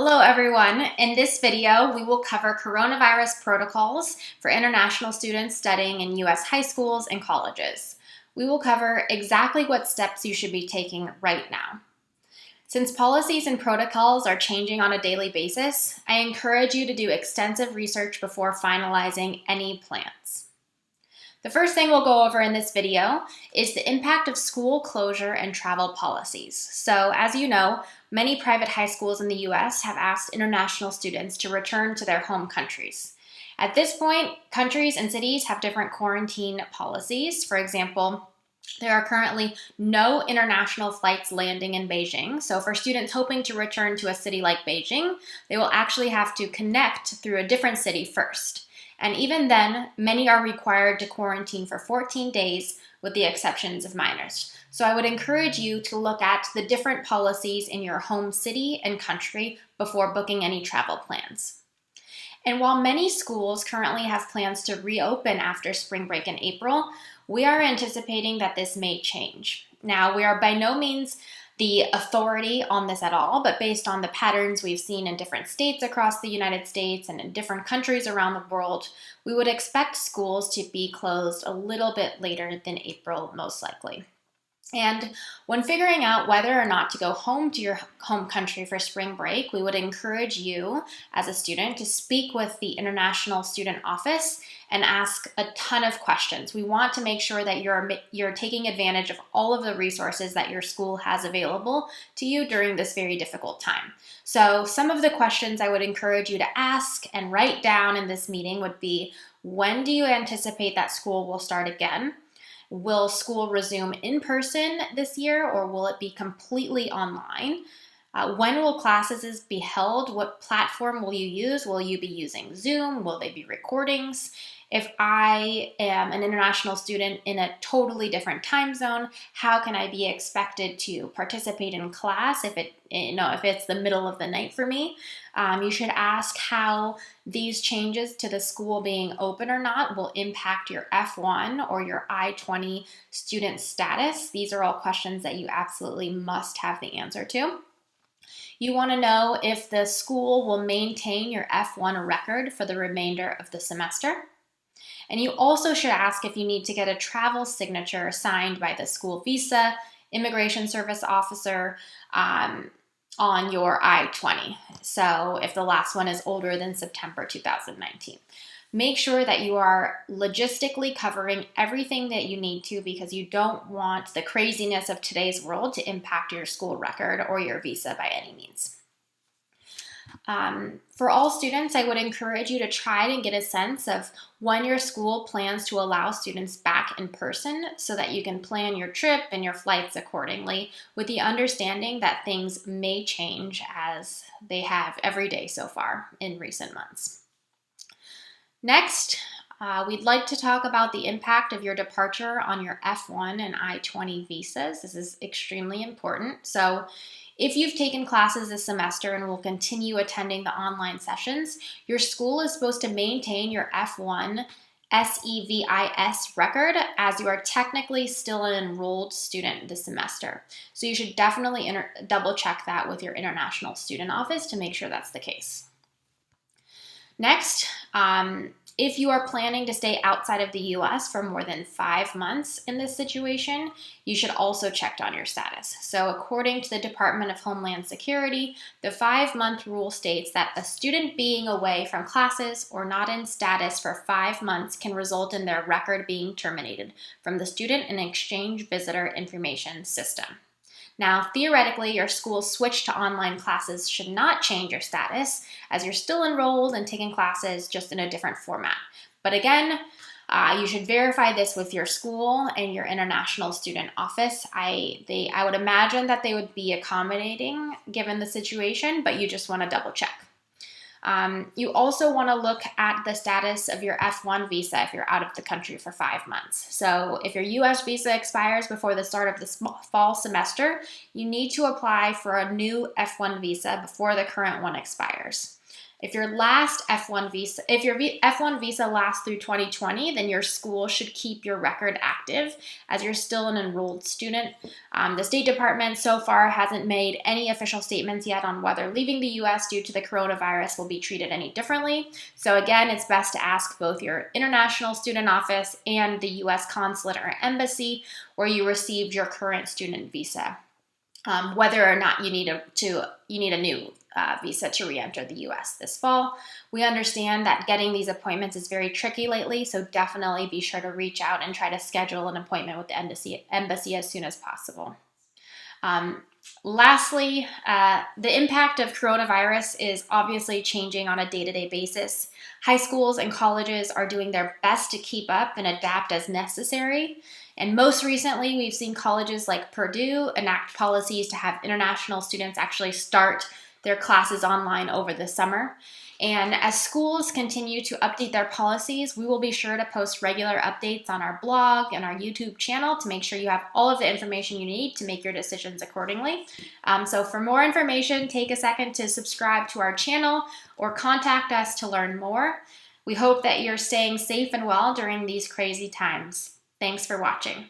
Hello everyone. In this video, we will cover coronavirus protocols for international students studying in U.S. high schools and colleges. We will cover exactly what steps you should be taking right now. Since policies and protocols are changing on a daily basis, I encourage you to do extensive research before finalizing any plans. The first thing we'll go over in this video is the impact of school closure and travel policies. So, as you know, many private high schools in the U.S. have asked international students to return to their home countries. At this point, countries and cities have different quarantine policies. For example, there are currently no international flights landing in Beijing. So for students hoping to return to a city like Beijing, they will actually have to connect through a different city first. And even then, many are required to quarantine for 14 days with the exceptions of minors. So I would encourage you to look at the different policies in your home city and country before booking any travel plans. And while many schools currently have plans to reopen after spring break in April, we are anticipating that this may change. Now, we are by no means the authority on this at all, but based on the patterns we've seen in different states across the United States and in different countries around the world, we would expect schools to be closed a little bit later than April, most likely. And when figuring out whether or not to go home to your home country for spring break, we would encourage you as a student to speak with the International Student Office and ask a ton of questions. We want to make sure that you're taking advantage of all of the resources that your school has available to you during this very difficult time. So some of the questions I would encourage you to ask and write down in this meeting would be, when do you anticipate that school will start again? Will school resume in person this year, or will it be completely online? When will classes be held? What platform will you use? Will you be using Zoom? Will they be recordings? If I am an international student in a totally different time zone, how can I be expected to participate in class if it's the middle of the night for me? You should ask how these changes to the school being open or not will impact your F1 or your I-20 student status. These are all questions that you absolutely must have the answer to. You want to know if the school will maintain your F1 record for the remainder of the semester. And you also should ask if you need to get a travel signature signed by the school visa, immigration service officer on your I-20. So if the last one is older than September 2019. Make sure that you are logistically covering everything that you need to, because you don't want the craziness of today's world to impact your school record or your visa by any means. For all students, I would encourage you to try to get a sense of when your school plans to allow students back in person so that you can plan your trip and your flights accordingly, with the understanding that things may change as they have every day so far in recent months. Next, we'd like to talk about the impact of your departure on your F1 and I-20 visas. This is extremely important. So if you've taken classes this semester and will continue attending the online sessions, your school is supposed to maintain your F1 SEVIS record, as you are technically still an enrolled student this semester. So you should definitely double check that with your International Student Office to make sure that's the case. Next, if you are planning to stay outside of the U.S. for more than 5 months in this situation, you should also check on your status. So according to the Department of Homeland Security, the 5-month rule states that a student being away from classes or not in status for 5 months can result in their record being terminated from the Student and Exchange Visitor Information System. Now, theoretically, your school's switch to online classes should not change your status, as you're still enrolled and taking classes just in a different format. But again, you should verify this with your school and your International Student Office. I would imagine that they would be accommodating given the situation, but you just want to double check. You also want to look at the status of your F1 visa if you're out of the country for 5 months. So if your US visa expires before the start of the fall semester, you need to apply for a new F1 visa before the current one expires. If your last F1 visa, if your F1 visa lasts through 2020, then your school should keep your record active as you're still an enrolled student. The State Department so far hasn't made any official statements yet on whether leaving the U.S. due to the coronavirus will be treated any differently. So again, it's best to ask both your international student office and the U.S. consulate or embassy where you received your current student visa, whether or not you need a new visa to re-enter the U.S. this fall. We understand that getting these appointments is very tricky lately, so definitely be sure to reach out and try to schedule an appointment with the embassy as soon as possible. Lastly, the impact of coronavirus is obviously changing on a day-to-day basis. High schools and colleges are doing their best to keep up and adapt as necessary. And most recently, we've seen colleges like Purdue enact policies to have international students actually start their classes online over the summer. And as schools continue to update their policies, we will be sure to post regular updates on our blog and our YouTube channel to make sure you have all of the information you need to make your decisions accordingly. So for more information, take a second to subscribe to our channel or contact us to learn more. We hope that you're staying safe and well during these crazy times. Thanks for watching.